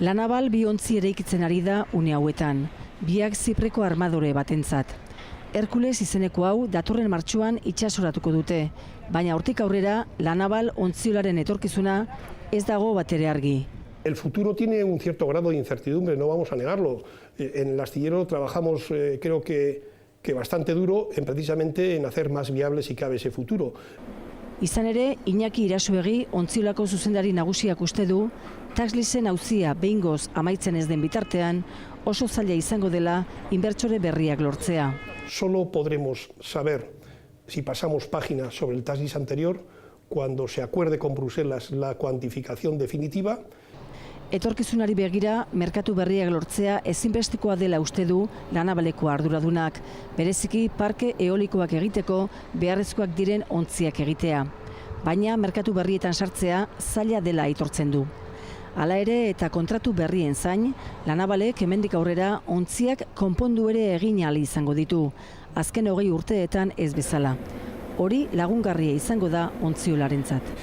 La Naval bi ontzi eraikitzen ari da une hauetan, biak Zipreko armadore batentzat. Herkules izeneko hau datorren martxoan itsasoratuko dute, baina hortik aurrera La Naval ontziolaren etorkizuna ez dago batere argi. El futuro tiene un cierto grado de incertidumbre, no vamos a negarlo. En el astillero trabajamos, creo que bastante duro precisamente en hacer más viable si cabe ese futuro. Izan ere, Iñaki Irasoegi ontziolako zuzendari nagusiak uste du, Taxlisen auzia behingoz amaitzen ez den bitartean, oso zaila izango dela inbertsore berriak lortzea. Solo podremos saber si pasamos página sobre el Taxlis anterior cuando se acuerde con Bruselas la cuantificación definitiva. Etorkizunari begira, merkatu berriak lortzea ezinbestekoa dela uste du La Navaleko arduradunak, bereziki parke eolikoak egiteko beharrezkoak diren ontziak egitea. Baina merkatu berrietan sartzea zaila dela aitortzen du. Hala ere eta kontratu berrien zain, La Navalek hemendik aurrera ontziak konpondu ere egin ahal izango ditu, azken 20 urteetan ez bezala. Hori lagungarria izango da ontziolarentzat.